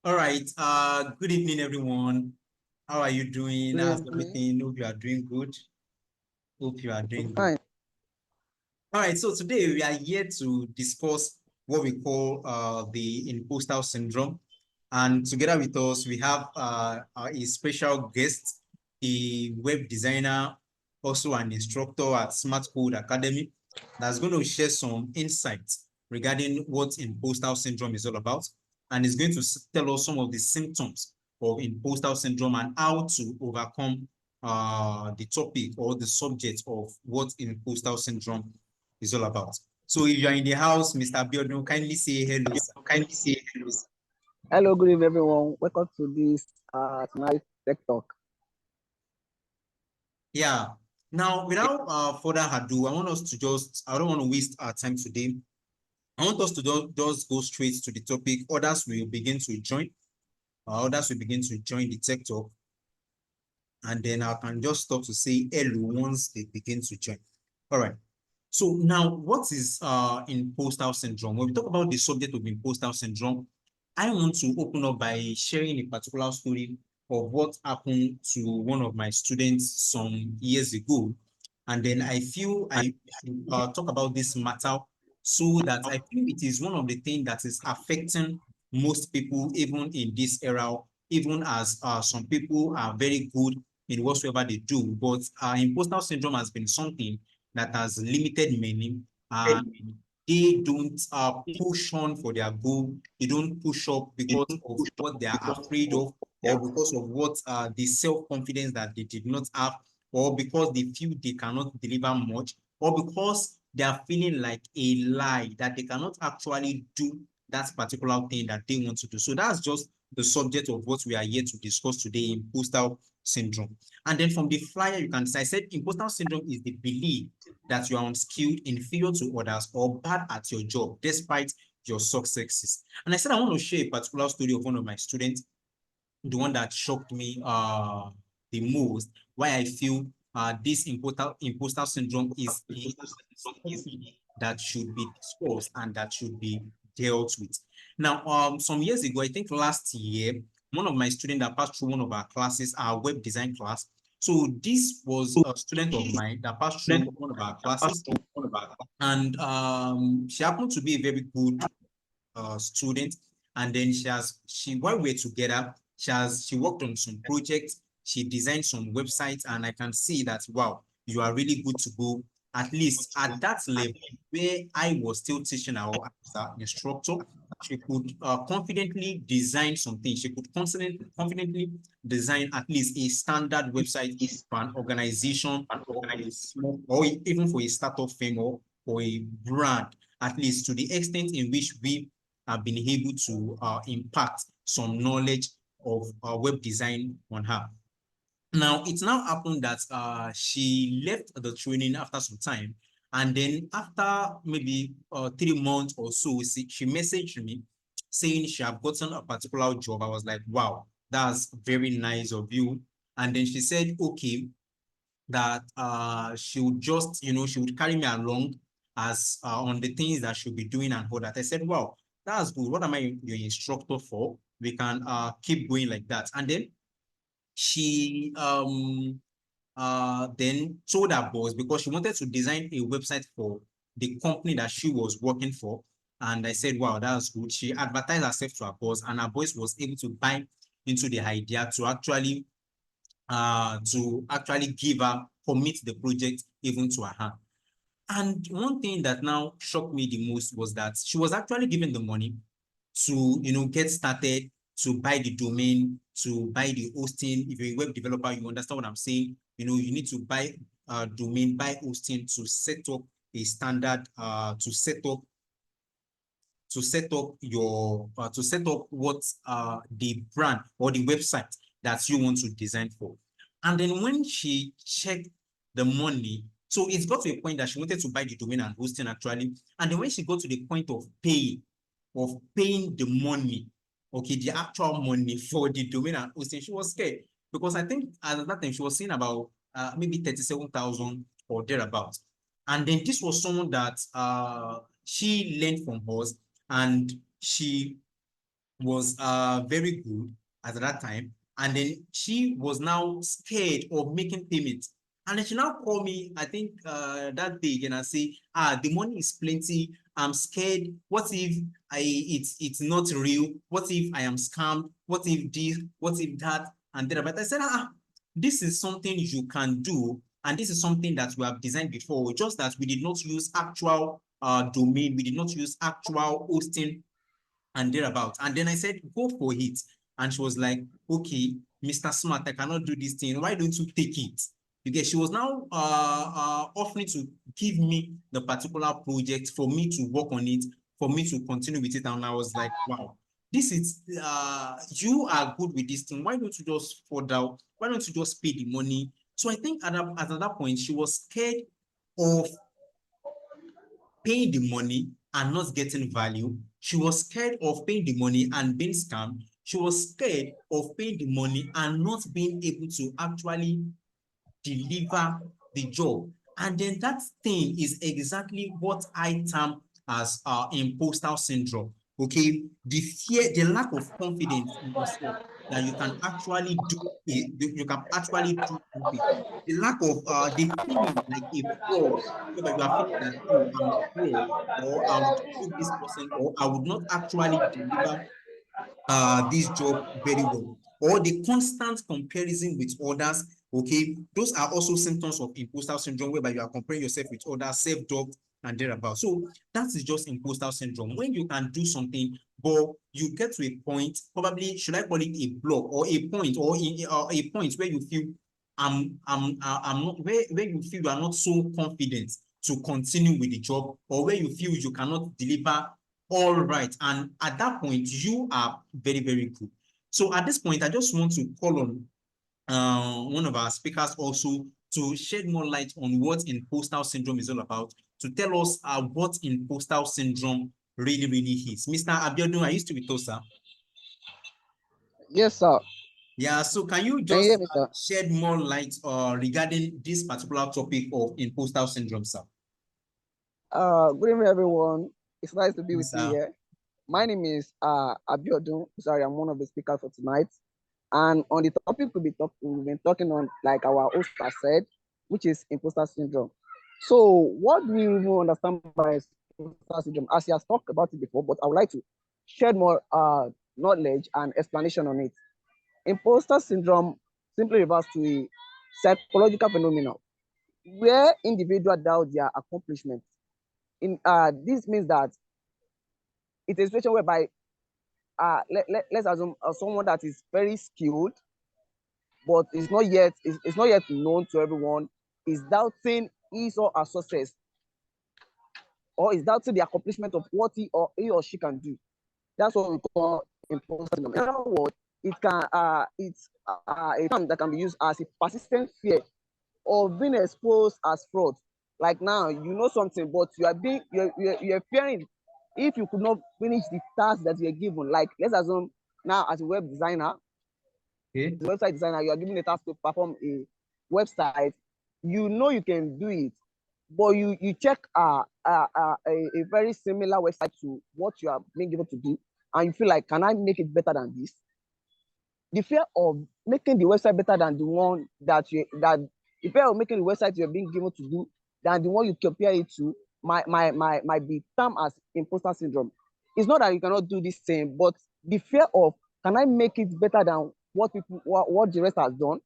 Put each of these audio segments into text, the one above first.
All right. Good evening, everyone. How are you doing? Good How's evening. everything? Hope you are doing good. Hope you are I'm doing good. fine. All right. So today we are here to discuss what we call the imposter syndrome. And together with us, we have a special guest, a web designer, also an instructor at Smart Code Academy, that's going to share some insights regarding what imposter syndrome is all about. And is going to tell us some of the symptoms of imposter syndrome and how to overcome the topic or the subject of what imposter syndrome is all about. So if you're in the house, Mr. Biodun, kindly say hello, sir. Hello, good evening, everyone. Welcome to this tonight Tech Talk. Yeah. Now, without further ado, I don't want to waste our time today. I want us to just go straight to the topic. Others will begin to join. Others will begin to join the tech talk. And then I can just stop to say hello once they begin to join. All right. So now, what is imposter syndrome? When we talk about the subject of imposter syndrome, I want to open up by sharing a particular story of what happened to one of my students some years ago. And then I feel I should talk about this matter so that I feel it is one of the things that is affecting most people, even in this era, even as some people are very good in whatsoever they do. But imposter syndrome has been something that has limited many, and they don't push on for their goal. They don't push up because of what they are afraid of, or because of what the self-confidence that they did not have, or because they feel they cannot deliver much, or because they are feeling like a lie that they cannot actually do that particular thing that they want to do. So that's just the subject of what we are here to discuss today, imposter syndrome. And then from the flyer, you can say, I said imposter syndrome is the belief that you are unskilled, inferior to others, or bad at your job, despite your successes. And I said, I want to share a particular story of one of my students, the one that shocked me the most, why I feel this imposter syndrome is something that should be discussed and that should be dealt with. Now, some years ago, I think last year, one of my students that passed through one of our classes, our web design class. So this was a student of mine that passed through one of our classes, and she happened to be a very good student. And then while we're together, she worked on some projects, she designed some websites, and I can see that, wow, you are really good to go. At least at that level where I was still teaching her as an instructor, she could confidently design something. She could confidently design at least a standard website for an organization or for a small, or even for a startup firm or a brand, at least to the extent in which we have been able to impact some knowledge of web design on her. Now, it's now happened that she left the training after some time. And then after maybe 3 months or so, she messaged me saying she had gotten a particular job. I was like, wow, that's very nice of you. And then she said, okay, that she would just, she would carry me along as on the things that she'll be doing and all that. I said, wow, that's good. What am I your instructor for? We can keep going like that. And then she then told her boss because she wanted to design a website for the company that she was working for. And I said, wow, that's good. She advertised herself to her boss, and her boss was able to buy into the idea to actually give her, commit the project even to her hand. And one thing that now shocked me the most was that she was actually given the money to, get started, to buy the domain, to buy the hosting. If you're a web developer, you understand what I'm saying. You need to buy a domain, buy hosting to set up a standard, to set up what the brand or the website that you want to design for. And then when she checked the money, so it's got to a point that she wanted to buy the domain and hosting actually. And then when she got to the point of paying the money, okay, the actual money for the domain and hosting, she was scared because I think at that time she was seeing about maybe 37,000 or thereabouts. And then this was someone that she learned from us, and she was very good at that time. And then she was now scared of making payments. And then she now called me, I think that day again, and say, the money is plenty. I'm scared. What if it's not real? What if I am scammed? What if this? What if that? And then but I said, this is something you can do. And this is something that we have designed before, just that we did not use actual domain. We did not use actual hosting and thereabout. And then I said, go for it. And she was like, okay, Mr. Smart, I cannot do this thing. Why don't you take it? Because she was now offering to give me the particular project for me to work on it, for me to continue with it. And I was like, wow, this is, you are good with this thing. Why don't you just fall out? Why don't you just pay the money? So I think at that point, she was scared of paying the money and not getting value. She was scared of paying the money and being scammed. She was scared of paying the money and not being able to actually deliver the job. And then that thing is exactly what I term as imposter syndrome. Okay, the fear, the lack of confidence in yourself that you can actually do it, you can actually do something. The lack of the feeling like a fraud, whereby you are feeling that, oh, I'm a fraud, or I would do this person, or I would not actually deliver this job very well, or the constant comparison with others. Okay, those are also symptoms of imposter syndrome, whereby you are comparing yourself with others, self-doubt and thereabout. So that is just imposter syndrome, when you can do something but you get to a point, probably should I call it a block, or a point, or a point where you feel I'm not, where you feel you are not so confident to continue with the job, or where you feel you cannot deliver all right. And at that point, you are very, very good. So at this point, I just want to call on one of our speakers also to shed more light on what imposter syndrome is all about, to tell us what imposter syndrome really, really is. Mr. Abiodun, are you still with us, sir? Yes, sir. Yeah, so can you Can you hear just me, sir? shed more light regarding this particular topic of imposter syndrome, sir? Good evening, everyone. It's nice to be with Yes, you sir. here. My name is Abiodun. Sorry, I'm one of the speakers for tonight. And on the topic we've been talking on, like our host has said, which is imposter syndrome. So, what do we even understand by imposter syndrome? As he has talked about it before, but I would like to shed more knowledge and explanation on it. Imposter syndrome simply refers to a psychological phenomenon where individuals doubt their accomplishments. This means that it's a situation whereby let's assume someone that is very skilled but is not yet known to everyone is doubting his or her success, or is doubting the accomplishment of what he or she can do. That's what we call imposter syndrome. In other words, it's a term that can be used as a persistent fear of being exposed as fraud. Like now, you know something, but you're fearing if you could not finish the task that you're given. Like let's assume now, as a web designer, Okay. as a website designer, you are given a task to perform a website. You know you can do it, but you check a very similar website to what you are being given to do, and you feel like, can I make it better than this? The fear of making the website better than the one the fear of making the website you're being given to do than the one you compare it to might be termed as imposter syndrome. It's not that you cannot do this thing, but the fear of, can I make it better than what the rest has done,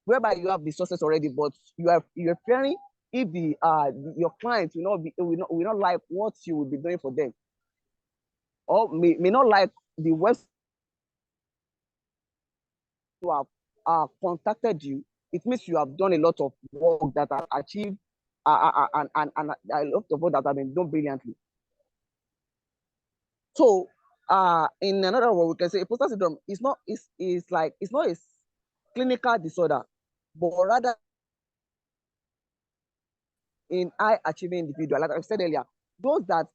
whereby you have the success already, but you're fearing if your clients will not like what you will be doing for them, or may not like the website who have contacted you. It means you have done a lot of work that have achieved and a lot of work that have been done brilliantly. So, in another word, we can say imposter syndrome is not a clinical disorder, but rather in high achieving individual. Like I said earlier, those that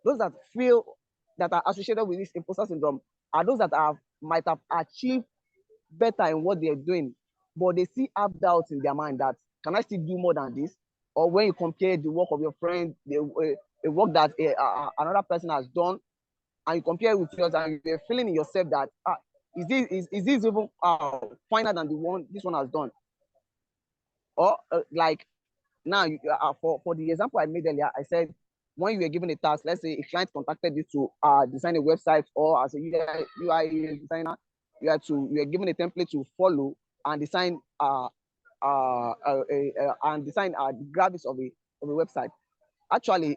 those that feel that are associated with this imposter syndrome are those that might have achieved better in what they're doing, but they still have doubts in their mind that, can I still do more than this? Or when you compare the work of your friend, the work that another person has done, and you compare it with yours, and you're feeling in yourself that is this even finer than the one this one has done? Or like now, for the example I made earlier, I said when you were given a task, let's say a client contacted you to design a website, or as a UI designer, you are given a template to follow and design and design the graphics of a website. Actually,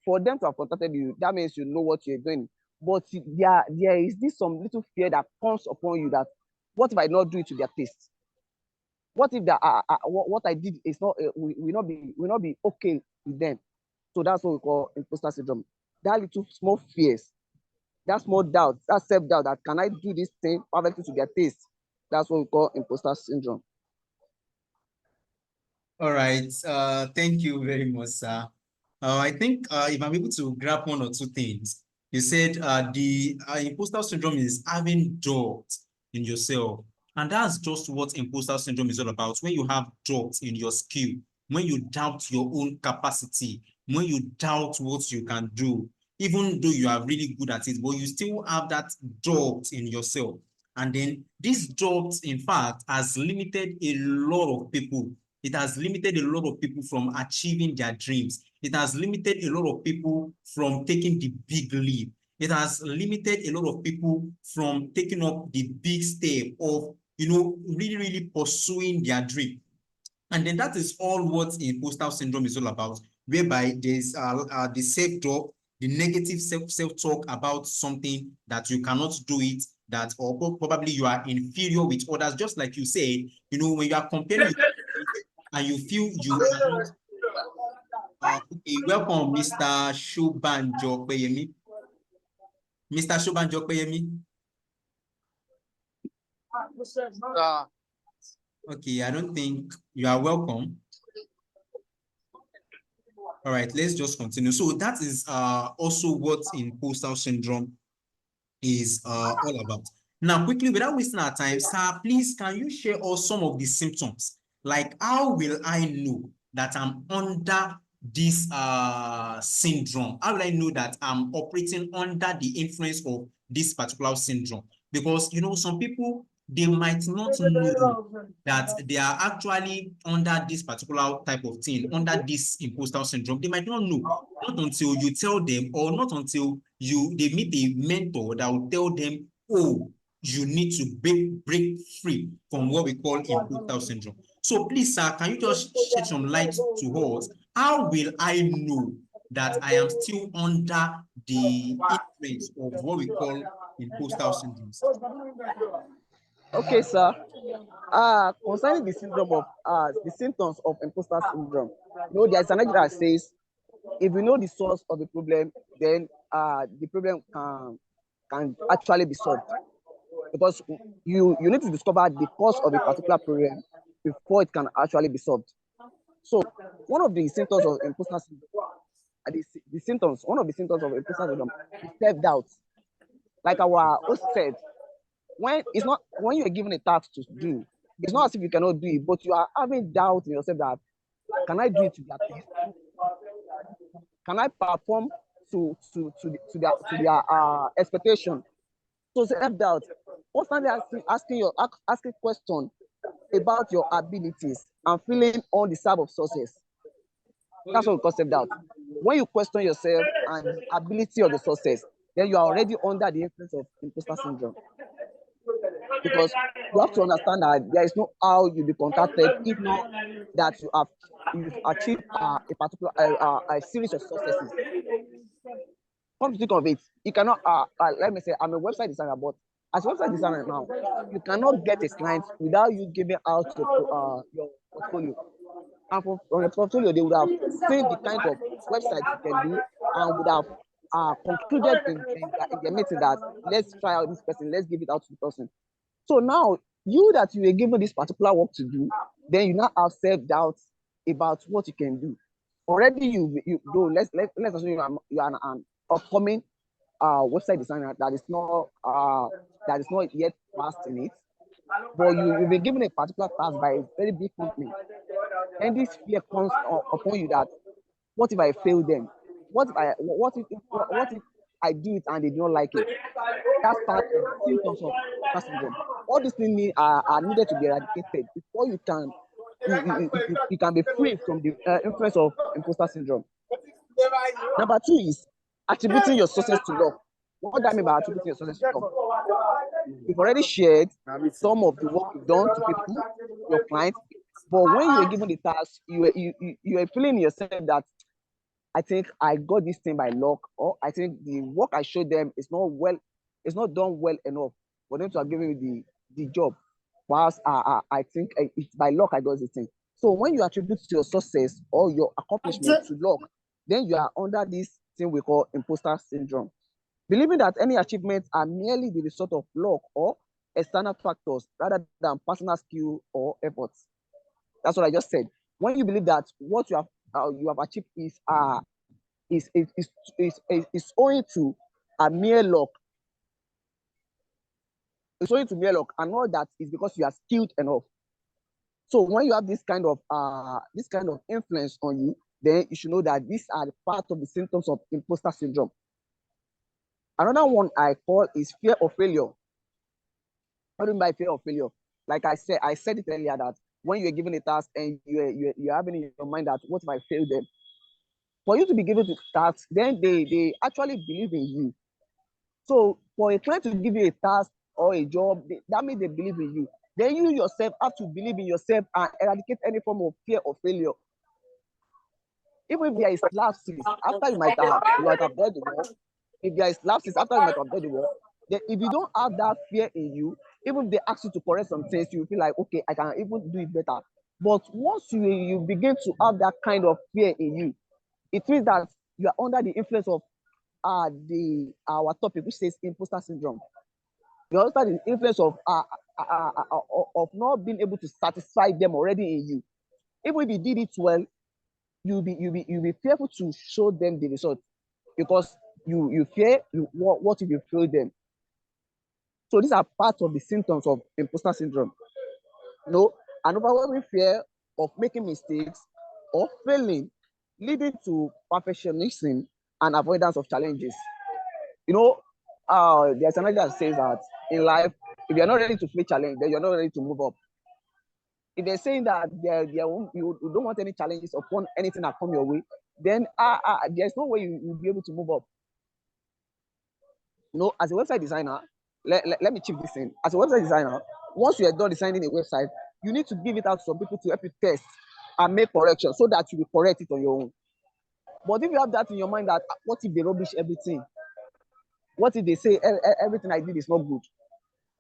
for them to have contacted you, that means you know what you're doing. But there is this some little fear that comes upon you that what if I not do it to their taste? What if that what I did is not will not be okay with them? So that's what we call imposter syndrome. That little small fears, that small doubt, that self doubt that can I do this thing perfectly to their taste? That's what we call imposter syndrome. All right. Thank you very much, sir. I think if I'm able to grab one or two things, you said the imposter syndrome is having doubt in yourself. And that's just what imposter syndrome is all about. When you have doubt in your skill, when you doubt your own capacity, when you doubt what you can do, even though you are really good at it, but you still have that doubt in yourself. And then this doubt, in fact, has limited a lot of people. It has limited a lot of people from achieving their dreams. It has limited a lot of people from taking the big leap. It has limited a lot of people from taking up the big step of, really, really pursuing their dream. And then that is all what imposter syndrome is all about, whereby there's the self-talk, the negative self-talk about something that you cannot do it, that or probably you are inferior with others, just like you said, when you are comparing and you feel you are not. Okay, welcome, Mr. Shobanjo Peyemi. Mr. Shobanjo Peyemi. Okay, I don't think you are welcome. All right, let's just continue. So that is also what imposter syndrome is all about. Now, quickly, without wasting our time, sir, please, can you share us some of the symptoms? Like, how will I know that I'm under this syndrome? How will I know that I'm operating under the influence of this particular syndrome? Because, some people, they might not know that they are actually under this particular type of thing, under this imposter syndrome. They might not know, not until you tell them, or not until they meet a mentor that will tell them, oh, you need to break free from what we call imposter syndrome. So please, sir, can you just shed some light to us? How will I know that I am still under the influence of what we call imposter syndrome, sir? Okay, sir. Concerning the syndrome of the symptoms of imposter syndrome, there's an idea that says if you know the source of the problem, then the problem can actually be solved, because you need to discover the cause of a particular problem before it can actually be solved. So one of the symptoms of imposter syndrome, one of the symptoms of imposter syndrome is self-doubt. Like our host said, when you're given a task to do, it's not as if you cannot do it, but you are having doubt in yourself that can I do it to their taste? Can I perform to their expectation? So self-doubt, constantly asking questions about your abilities and feeling undeserved of success. That's what we call self-doubt. When you question yourself and the ability of the success, then you are already under the influence of imposter syndrome. Because you have to understand that there is no how you'll be contacted if not that you've achieved a particular a series of successes. Come to think of it, you cannot let me say I'm a website designer, but as a website designer now, you cannot get a client without you giving out your portfolio. And from your portfolio, they would have seen the kind of websites you can do and would have concluded in their meeting that let's try out this person, let's give it out to the person. So now that you were given this particular work to do, then you now have self-doubt about what you can do. Already you do. Let's assume you are an upcoming website designer that is not yet fast in it, but you've been given a particular task by a very big company, and this fear comes upon you that what if I fail them? What if I do it and they do not like it. That's part of the symptoms of imposter syndrome. All these things are needed to be eradicated before you can be free from the influence of imposter syndrome. Number two is attributing your success to luck. What do I mean by attributing your success to luck? You've already shared some of the work you've done to people, your clients, but when you were given the task, you were feeling yourself that I think I got this thing by luck, or I think the work I showed them is not well, it's not done well enough for them to have given me the job. Whilst I think it's by luck I got this thing. So when you attribute your success or your accomplishment to luck, then you are under this thing we call imposter syndrome. Believing that any achievements are merely the result of luck or external factors rather than personal skill or efforts. That's what I just said. When you believe that what you have achieved is owing to a mere luck, it's owing to mere luck, and not that it's because you are skilled enough. So when you have this kind of influence on you, then you should know that these are part of the symptoms of imposter syndrome. Another one I call is fear of failure. What do you mean by fear of failure? Like I said it earlier that when you're given a task and you're having in your mind that what if I fail them? For you to be given the task, then they actually believe in you. So for a client to give you a task or a job, that means they believe in you. Then you yourself have to believe in yourself and eradicate any form of fear of failure. Even if there is lapses after you might have done the work, if there is lapses after you might have done the work, then if you don't have that fear in you, even if they ask you to correct some things, you feel like, okay, I can even do it better. But once you begin to have that kind of fear in you, it means that you are under the influence of our topic, which says imposter syndrome. You're under the influence of not being able to satisfy them already in you. Even if you did it well, you'll be fearful to show them the result because you fear what if you fail them. So these are part of the symptoms of imposter syndrome. You know, an overwhelming fear of making mistakes or failing, leading to perfectionism and avoidance of challenges. You know, there's another that says that in life, if you're not ready to face challenge, then you're not ready to move up. If they're saying that you don't want any challenges upon anything that come your way, then there's no way you'll be able to move up. You know, as a website designer, let me chip this in. As a website designer, once you are done designing a website, you need to give it out to some people to help you test and make corrections so that you will correct it on your own. But if you have that in your mind that what if they rubbish everything? What if they say everything I did is not good?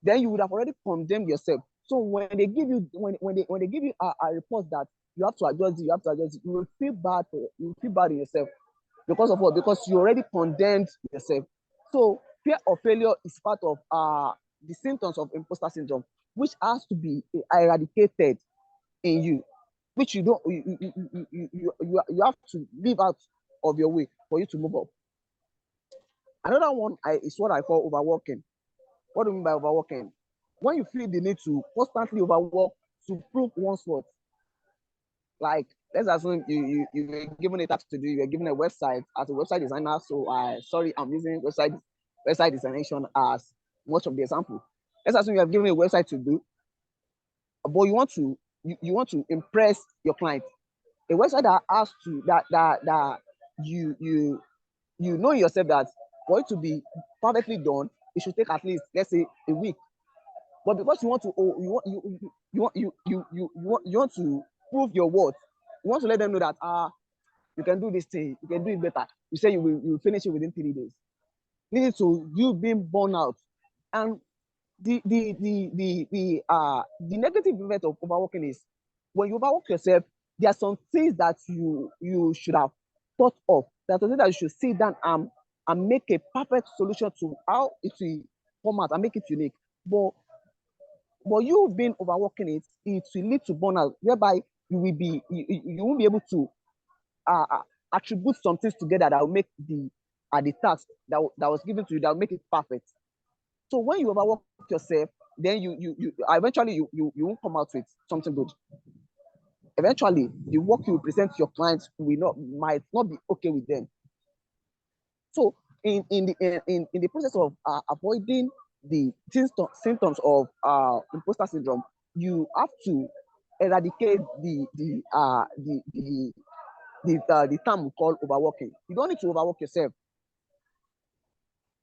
Then you would have already condemned yourself. So when they give you when they give you a report that you have to adjust it, you will feel bad in yourself. Because of what? Because you already condemned yourself. So fear of failure is part of the symptoms of imposter syndrome, which has to be eradicated in you, which you don't you have to leave out of your way for you to move up. Another one is what I call overworking. What do you mean by overworking? When you feel the need to constantly overwork to prove one's worth. Like, let's assume you were given a task to do, you were given a website as a website designer. So I'm using website designation as much of the example. Let's assume you have given a website to do, but you want to impress your client. A website that has to that you know yourself that for it to be perfectly done, it should take at least, let's say, a week. But because you want to you want to prove your worth, you want to let them know that you can do this thing, you can do it better. You say you will finish it within 3 days. Leading to you being born out. And the negative effect of overworking is when you overwork yourself, there are some things that you should have thought of. There are some things that you should sit down and make a perfect solution to how it will come out and make it unique. But you being overworking it will lead to burnout, whereby you won't be able to attribute some things together that will make the task that was given to you, that will make it perfect. So when you overwork yourself, then you eventually you won't come out with something good. Eventually, the work you present to your clients might not be okay with them. So in the process of avoiding the symptoms of imposter syndrome, you have to eradicate the term we call overworking. You don't need to overwork yourself.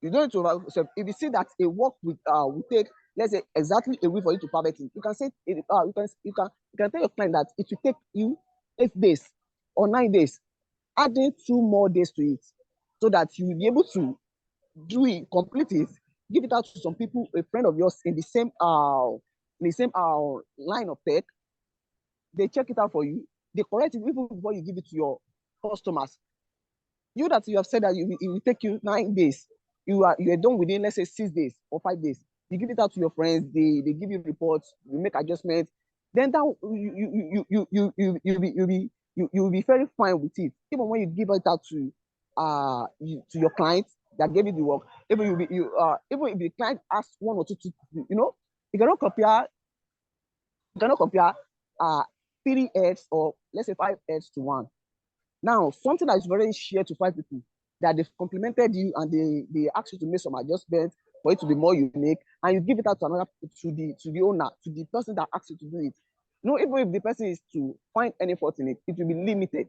You don't need to overwork yourself. If you see that a work will take, let's say, exactly a week for you to perfect it, you can say you can tell your client that it will take you 8 days or 9 days, adding 2 more days to it, so that you will be able to do it, complete it, give it out to some people, a friend of yours in the same line of tech. They check it out for you, they correct it even before you give it to your customers. You that you have said that it will take you 9 days, you are done within, let's say, 6 days or 5 days. You give it out to your friends, they give you reports, you make adjustments, then that you'll be very fine with it. Even when you give it out to your clients that gave you the work, even even if the client asks one or two, you cannot compare uh 3x or let's say 5x to 1. Now, something that is very shared to 5 people, that they've complimented you and they ask you to make some adjustments for it to be more unique, and you give it out to another, to the owner, to the person that asked you to do it. Even if the person is to find any fault in it, it will be limited.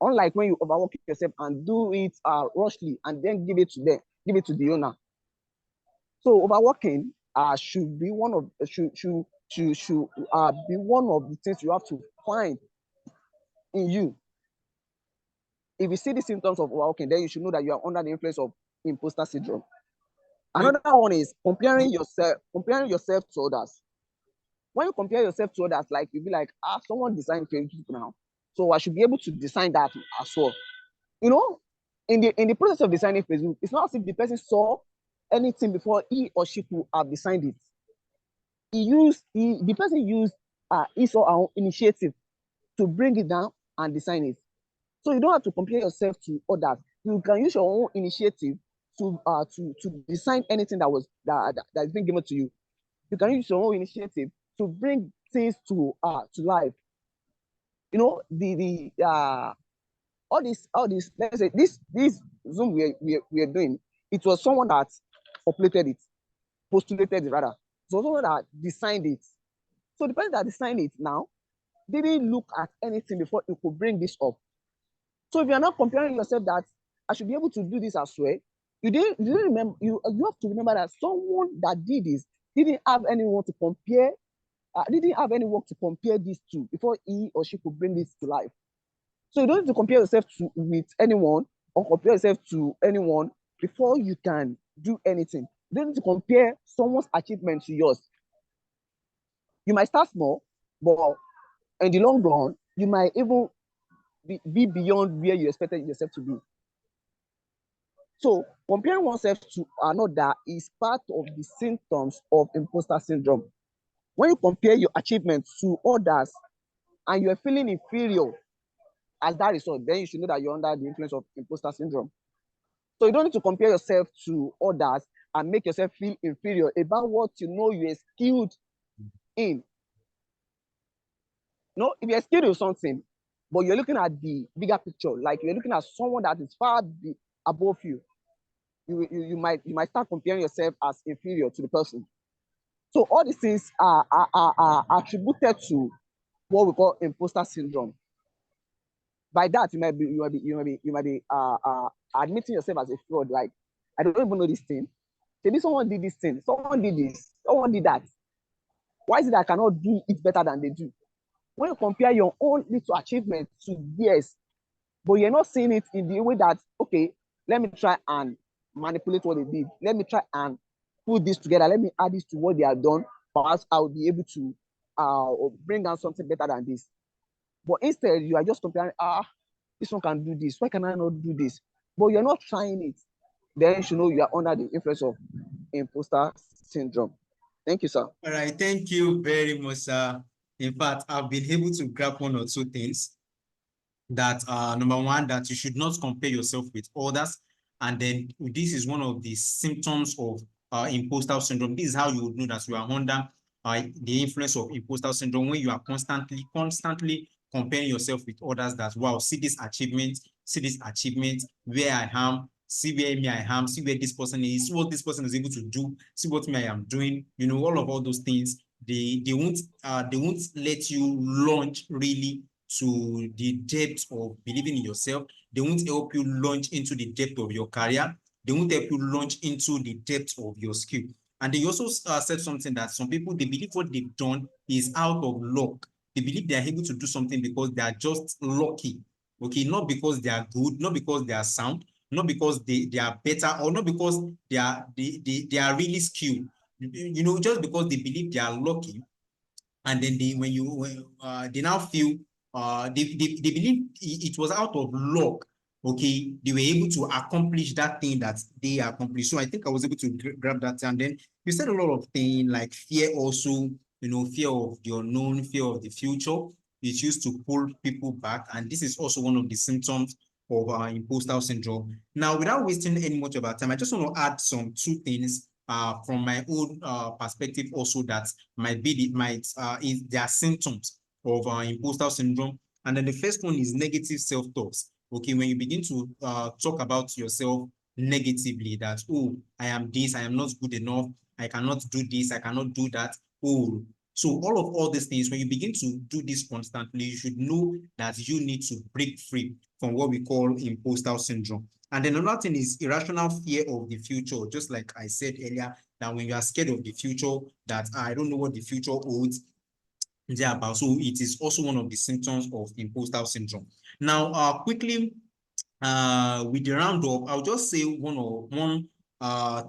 Unlike when you overwork yourself and do it rushly and then give it to the owner. So overworking should be one of the things you have to find in you. If you see the symptoms of overworking, then you should know that you are under the influence of imposter syndrome. Another one is comparing yourself to others. When you compare yourself to others, like you'll be like, someone designed Facebook now, so I should be able to design that as well. In the process of designing Facebook, it's not as if the person saw anything before he or she could have designed it. The person used his or her own initiative to bring it down and design it. So you don't have to compare yourself to others. You can use your own initiative to design anything that's been given to you. You can use your own initiative to bring things to life. All this, let's say this Zoom we are doing, it was someone that postulated it rather. So someone that designed it. So the person that designed it now didn't look at anything before you could bring this up. So if you're not comparing yourself that I should be able to do this as well, you didn't remember. You have to remember that someone that did this didn't have anyone to compare. Didn't have any work to compare this to before he or she could bring this to life. So you don't need to compare yourself with anyone or compare yourself to anyone before you can do anything. You don't need to compare someone's achievement to yours. You might start small, but in the long run, you might even be beyond where you expected yourself to be. So comparing oneself to another is part of the symptoms of imposter syndrome. When you compare your achievements to others and you're feeling inferior as that result, then you should know that you're under the influence of imposter syndrome. So you don't need to compare yourself to others and make yourself feel inferior about what you know you're skilled in. If you're skilled in something, but you're looking at the bigger picture, like you're looking at someone that is far above you, you might start comparing yourself as inferior to the person. So all these things are attributed to what we call imposter syndrome. By that, you might be admitting yourself as a fraud. Like, I don't even know this thing. Maybe someone did this thing, someone did this, someone did that. Why is it that I cannot do it better than they do? When you compare your own little achievement to theirs, but you're not seeing it in the way that, okay, let me try and manipulate what they did. Let me try and put this together. Let me add this to what they have done. Perhaps I will be able to bring down something better than this. But instead, you are just comparing, this one can do this. Why can I not do this? But you're not trying it. Then you should know you are under the influence of imposter syndrome. Thank you, sir. All right, thank you very much, sir. In fact, I've been able to grab one or two things. That number one, that you should not compare yourself with others. And then this is one of the symptoms of imposter syndrome. This is how you would know that you are under the influence of imposter syndrome, when you are constantly comparing yourself with others. That, wow, see this achievement, where I am, see where me I am, see where this person is, see what this person is able to do, see what me I am doing, you know, all those things. They won't let you launch really to the depth of believing in yourself. They won't help you launch into the depth of your career. They won't help you launch into the depth of your skill. And they also said something that some people, they believe what they've done is out of luck. They believe they are able to do something because they are just lucky. Okay, not because they are good, not because they are sound, not because they are better, or not because they are really skilled. You know, just because they believe they are lucky, and then they now feel they believe it was out of luck. Okay, they were able to accomplish that thing that they accomplished. So I think I was able to grab that. And then you said a lot of things like fear also, you know, fear of the unknown, fear of the future. It used to pull people back, and this is also one of the symptoms of imposter syndrome. Now, without wasting any much of our time, I just want to add some two things from my own perspective also that is there are symptoms of imposter syndrome. And then the first one is negative self-talks. Okay, when you begin to talk about yourself negatively, that, oh, I am this, I am not good enough, I cannot do this, I cannot do that. Oh, so all these things, when you begin to do this constantly, you should know that you need to break free from what we call imposter syndrome. And then another thing is irrational fear of the future. Just like I said earlier, that when you are scared of the future, that I don't know what the future holds, about. So it is also one of the symptoms of imposter syndrome. Now, quickly, with the roundup, I'll just say one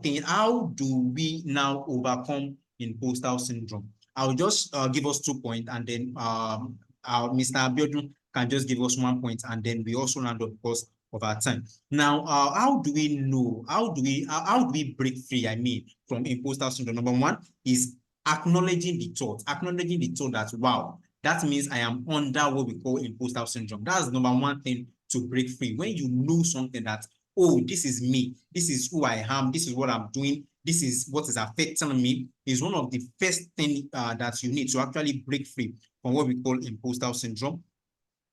thing. How do we now overcome imposter syndrome? I'll just give us 2 points, and then Mr. Abiodun can just give us 1 point, and then we also round up because of our time. Now, how do we know? How do we break free? I mean, from imposter syndrome. Number one is acknowledging the thought. Acknowledging the thought that, wow, that means I am under what we call imposter syndrome. That's number one thing to break free. When you know something that, oh, this is me, this is who I am, this is what I'm doing, this is what is affecting me, is one of the first things that you need to actually break free from what we call imposter syndrome.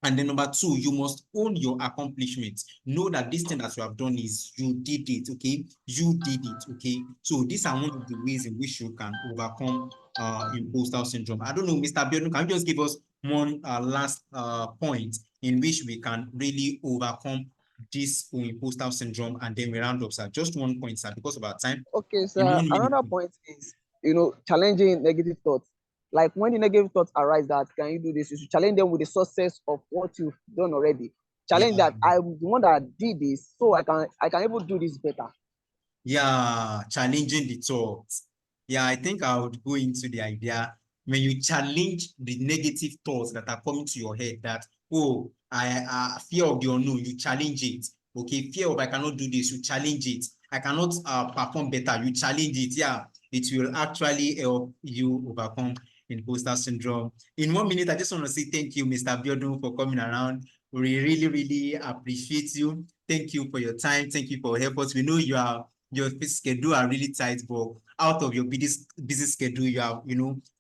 And then number two, you must own your accomplishments. Know that this thing that you have done is you did it, okay? You did it, okay? So these are one of the ways in which you can overcome imposter syndrome. I don't know, Mr. Biodun, can you just give us one last point in which we can really overcome this imposter syndrome, and then we round up, sir? Just 1 point, sir, because of our time. Okay, In so 1 minute. another point is, challenging negative thoughts. Like when the negative thoughts arise that can you do this, you should challenge them with the success of what you've done already. Challenge Yeah. that I'm the one that did this, so I can able to do this better. Yeah, challenging the thoughts. Yeah, I think I would go into the idea when you challenge the negative thoughts that are coming to your head that, oh, I fear of the unknown, you challenge it. Okay, fear of I cannot do this, you challenge it. I cannot perform better, you challenge it. Yeah, it will actually help you overcome imposter syndrome. In 1 minute, I just want to say thank you, Mr. Biodun, for coming around. We really, really appreciate you. Thank you for your time. Thank you for help us. We know your schedule are really tight, but out of your busy schedule, you have,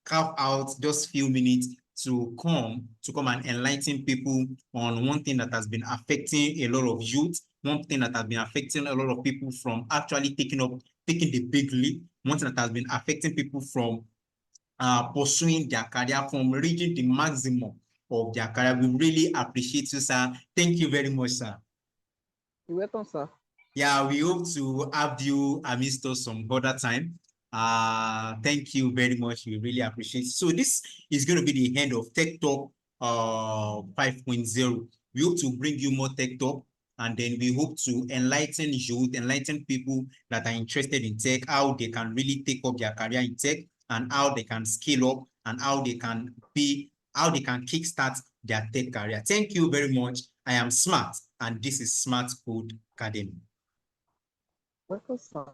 carve out just few minutes to come and enlighten people on one thing that has been affecting a lot of youth, one thing that has been affecting a lot of people from actually taking the big leap, one thing that has been affecting people from pursuing their career, from reaching the maximum of their career. We really appreciate you, sir. Thank you very much, sir. You're welcome, sir. Yeah, we hope to have you amidst us some other time. Thank you very much. We really appreciate it. So this is going to be the end of Tech Talk 5.0. We hope to bring you more Tech Talk, and then we hope to enlighten youth, enlighten people that are interested in tech, how they can really take up their career in tech, and how they can scale up, and how they can kickstart their tech career. Thank you very much. I am Smart, and this is Smart Code Academy. Welcome, sir.